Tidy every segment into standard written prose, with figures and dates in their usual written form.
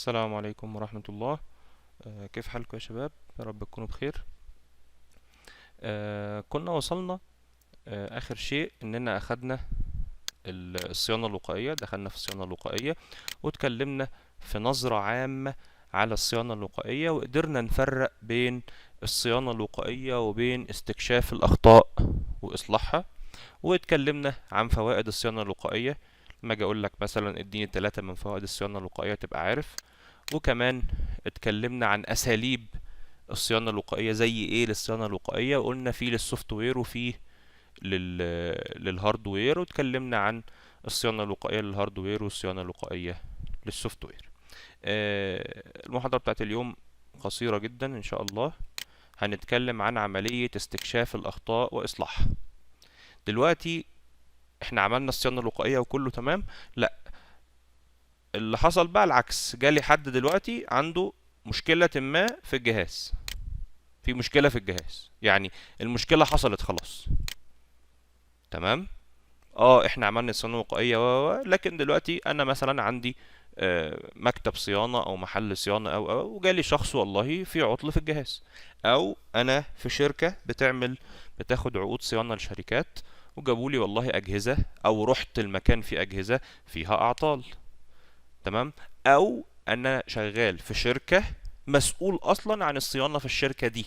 السلام عليكم ورحمة الله. كيف حالكم يا شباب؟ يا رب تكونوا بخير. كنا وصلنا آخر شيء إننا أخدنا الصيانة الوقائية، دخلنا في الصيانة الوقائية واتكلمنا في نظرة عامة على الصيانة الوقائية، وقدرنا نفرق بين الصيانة الوقائية وبين استكشاف الأخطاء وإصلاحها، واتكلمنا عن فوائد الصيانة الوقائية. لما اجي اقول لك مثلا اديني 3 من فوائد الصيانة الوقائية تبقى عارف. وكمان اتكلمنا عن اساليب الصيانة الوقائية، زي ايه للصيانة الوقائية، وقلنا في للسوفت وير وفي لل... للهاردوير، واتكلمنا عن الصيانة الوقائية للهاردوير والصيانة الوقائية للسوفت وير. المحاضرة بتاعت اليوم قصيرة جدا ان شاء الله. هنتكلم عن عملية استكشاف الأخطاء وإصلاحها. دلوقتي احنا عملنا الصيانة الوقائية وكله تمام. لا، اللي حصل بقى العكس، جالي حد دلوقتي عنده مشكلة ما في الجهاز، في مشكلة في الجهاز، يعني المشكلة حصلت خلاص. تمام. احنا عملنا صيانة وقائية لكن دلوقتي انا مثلا عندي مكتب صيانة او محل صيانة او وجالي شخص والله في عطل في الجهاز، او انا في شركة بتاخد عقود صيانة لشركات، وجابوا لي والله اجهزة، او رحت المكان في اجهزة فيها اعطال. تمام. او انا شغال في شركة مسؤول اصلا عن الصيانة في الشركة دي،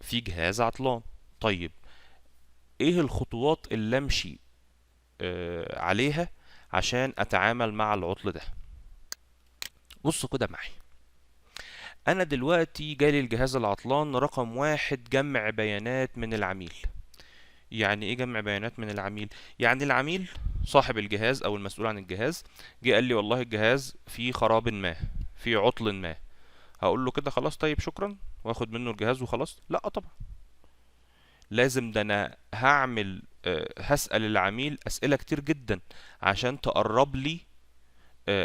في جهاز عطلان. طيب، ايه الخطوات اللي امشي عليها عشان اتعامل مع العطل ده؟ بصوا كده معي. انا دلوقتي جالي الجهاز العطلان، رقم واحد جمع بيانات من العميل. يعني ايه جمع بيانات من العميل؟ يعني العميل صاحب الجهاز او المسؤول عن الجهاز جه قال لي والله الجهاز فيه خراب ما، فيه عطل ما. هقول له كده خلاص طيب شكرا واخد منه الجهاز وخلاص؟ لا طبعا، لازم ده انا هعمل هسأل العميل أسئلة كتير جدا عشان تقرب لي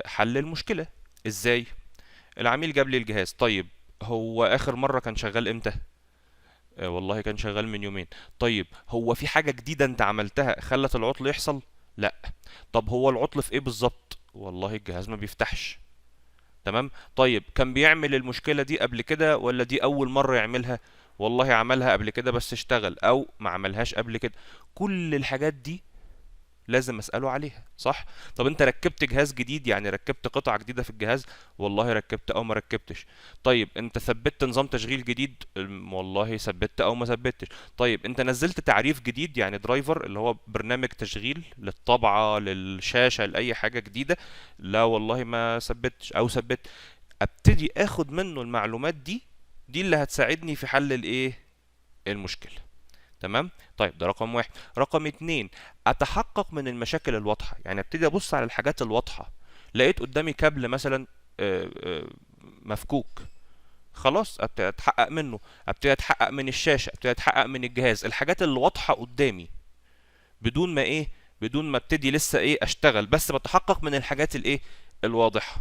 حل المشكلة. ازاي؟ العميل جاب لي الجهاز، طيب هو آخر مرة كان شغال امتى؟ والله كان شغال من يومين. طيب هو في حاجة جديدة انت عملتها خلت العطل يحصل؟ لا. طب هو العطل في ايه بالظبط؟ والله الجهاز ما بيفتحش. تمام. طيب كان بيعمل المشكلة دي قبل كده ولا دي أول مرة يعملها؟ والله عملها قبل كده بس اشتغل، أو ما عملهاش قبل كده. كل الحاجات دي لازم أسأله عليها، صح؟ طب أنت ركبت جهاز جديد، يعني ركبت قطعة جديدة في الجهاز؟ والله ركبت أو ما ركبتش. طيب أنت ثبتت نظام تشغيل جديد؟ والله ثبتت أو ما ثبتش. طيب أنت نزلت تعريف جديد، يعني درايفر اللي هو برنامج تشغيل للطبعة للشاشة لأي حاجة جديدة؟ لا والله ما ثبتش أو ثبت. ابتدي اخد منه المعلومات دي، دي اللي هتساعدني في حل الايه، المشكلة. تمام. طيب ده رقم واحد. رقم اتنين، اتحقق من المشاكل الواضحة، يعني ابتدي ابص على الحاجات الواضحة. لقيت قدامي كابل مثلا مفكوك، خلاص ابتدي اتحقق منه. ابتدي اتحقق من الشاشة، ابتدي اتحقق من الجهاز، الحاجات اللي واضحة قدامي، بدون ما ايه، بدون ما ابتدي لسه ايه اشتغل، بس بتحقق من الحاجات الايه، الواضحة.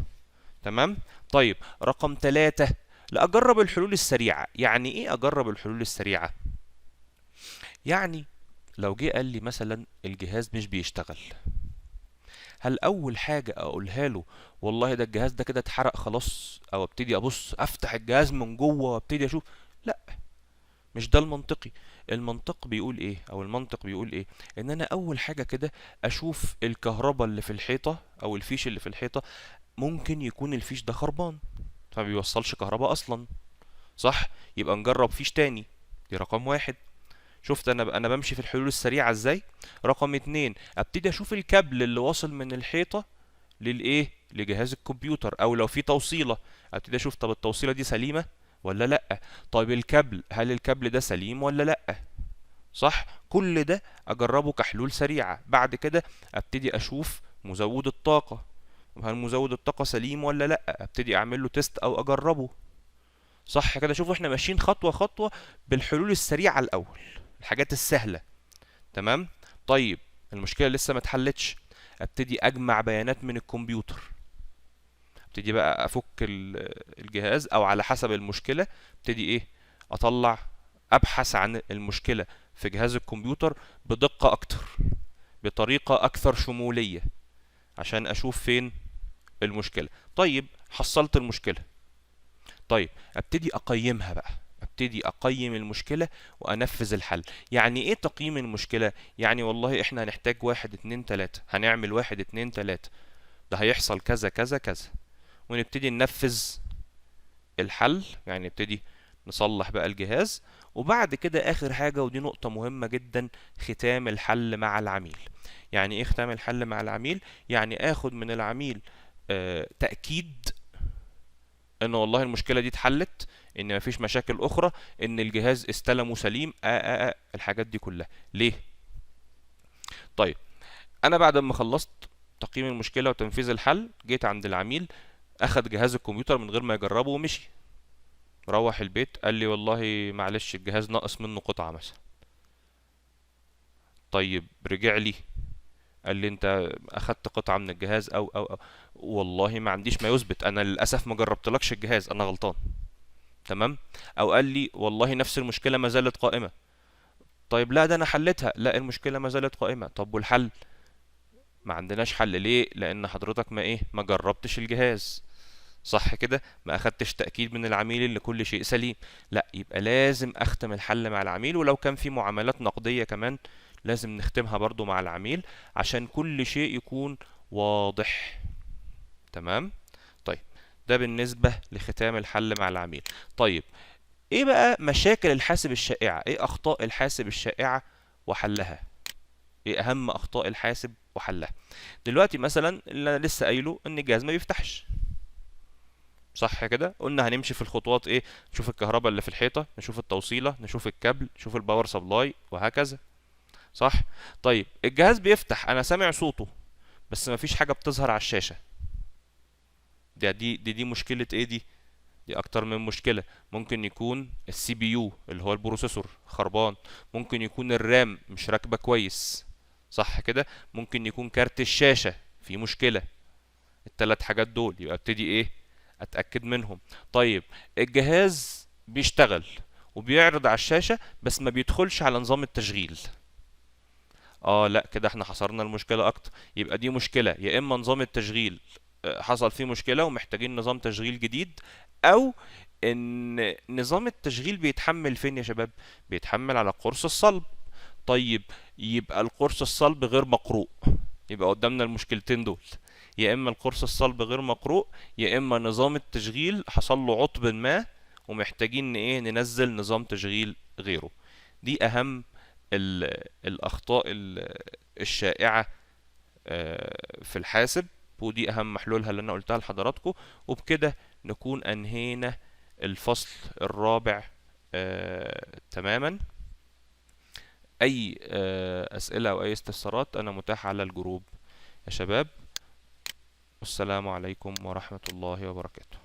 تمام. طيب رقم ثلاثة، لأجرب الحلول السريعة. يعني ايه اجرب الحلول السريعة؟ يعني لو جه قال لي مثلا الجهاز مش بيشتغل، هل اول حاجة اقولها له والله ده الجهاز ده كده اتحرق خلاص، او ابتدي ابص افتح الجهاز من جوه وابتدي اشوف؟ لا، مش ده المنطقي. المنطق بيقول ايه، او المنطق بيقول ايه، ان انا اول حاجة كده اشوف الكهرباء اللي في الحيطة او الفيش اللي في الحيطة. ممكن يكون الفيش ده خربان فما بيوصلش كهرباء اصلا، صح؟ يبقى نجرب فيش تاني. دي رقم واحد. شفت انا بمشي في الحلول السريعه ازاي؟ رقم اتنين، ابتدي اشوف الكابل اللي واصل من الحيطه للايه، لجهاز الكمبيوتر، او لو في توصيله ابتدي اشوف طب التوصيله دي سليمه ولا لا. طيب الكابل، هل الكابل ده سليم ولا لا؟ صح. كل ده اجربه كحلول سريعه. بعد كده ابتدي اشوف مزود الطاقه، هل مزود الطاقه سليم ولا لا، ابتدي اعمل له تيست او اجربه. صح كده؟ شوفوا احنا ماشيين خطوة خطوة بالحلول السريعة الأول، الحاجات السهلة. تمام. طيب المشكلة لسه ما اتحلتش، ابتدي أجمع بيانات من الكمبيوتر. ابتدي بقى أفك الجهاز، أو على حسب المشكلة ابتدي إيه، أطلع، أبحث عن المشكلة في جهاز الكمبيوتر بدقة أكتر، بطريقة أكثر شمولية، عشان أشوف فين المشكلة. طيب حصلت المشكلة، طيب ابتدي اقيمها بقى، ابتدي اقيم المشكلة وانفذ الحل. يعني ايه تقييم المشكلة؟ يعني والله احنا هنحتاج واحد اتنين تلاتة، هنعمل واحد اتنين تلاتة، ده هيحصل كذا كذا كذا، ونبتدي ننفذ الحل، يعني نبتدي نصلح بقى الجهاز. وبعد كده اخر حاجة، ودي نقطة مهمة جدا، ختام الحل مع العميل. يعني ايه ختام الحل مع العميل؟ يعني اخد من العميل تأكيد ان والله المشكلة دي اتحلت، ان مفيش مشاكل اخرى، ان الجهاز استلمه سليم، الحاجات دي كلها. ليه؟ طيب انا بعد ما خلصت تقييم المشكلة وتنفيذ الحل، جيت عند العميل، اخد جهاز الكمبيوتر من غير ما يجربه ومشي، روح البيت قال لي والله معلش الجهاز ناقص منه قطعة مثلا. طيب رجع لي قال لي انت اخدت قطعة من الجهاز أو والله ما عنديش ما يثبت، انا للاسف ما جربتلكش الجهاز، انا غلطان. تمام. او قال لي والله نفس المشكلة ما زالت قائمة. طيب لا ده انا حلتها، لا المشكلة ما زالت قائمة. طب والحل؟ ما عندناش حل. ليه؟ لان حضرتك ما جربتش الجهاز، صح كده؟ ما اخدتش تأكيد من العميل ان كل شيء سليم. لا، يبقى لازم اختم الحل مع العميل، ولو كان في معاملات نقدية كمان لازم نختمها برضو مع العميل عشان كل شيء يكون واضح. تمام. طيب ده بالنسبة لختام الحل مع العميل. طيب ايه بقى مشاكل الحاسب الشائعة؟ ايه اخطاء الحاسب الشائعة وحلها؟ ايه اهم اخطاء الحاسب وحلها؟ دلوقتي مثلا اللي أنا لسه قايله ان الجهاز ما بيفتحش، صح كده؟ قلنا هنمشي في الخطوات ايه؟ نشوف الكهرباء اللي في الحيطة، نشوف التوصيلة، نشوف الكابل، نشوف الباور سبلاي، وهكذا، صح؟ طيب الجهاز بيفتح، انا سامع صوته بس مفيش حاجة بتظهر على الشاشة. دي مشكلة ايه دي؟ دي اكتر من مشكلة. ممكن يكون السي بي يو اللي هو البروسيسور خربان، ممكن يكون الرام مش راكبة كويس، صح كده؟ ممكن يكون كارت الشاشة فيه مشكلة. التلات حاجات دول يبقى ابتدي ايه؟ اتاكد منهم. طيب الجهاز بيشتغل وبيعرض على الشاشة بس ما بيدخلش على نظام التشغيل. لا كده احنا حصرنا المشكلة اكتر. يبقى دي مشكلة يا اما نظام التشغيل حصل فيه مشكلة ومحتاجين نظام تشغيل جديد، او ان نظام التشغيل بيتحمل فين يا شباب؟ بيتحمل على قرص الصلب. طيب يبقى القرص الصلب غير مقروء. يبقى قدامنا المشكلتين دول، يا اما القرص الصلب غير مقروء، يا اما نظام التشغيل حصل له عطب ما ومحتاجين ايه؟ ننزل نظام تشغيل غيره. دي اهم الاخطاء الشائعة في الحاسب، ودي اهم محلولها اللي انا قلتها لحضراتكم. وبكده نكون انهينا الفصل الرابع تماما. اي اسئلة او اي استفسارات انا متاح على الجروب يا شباب. والسلام عليكم ورحمة الله وبركاته.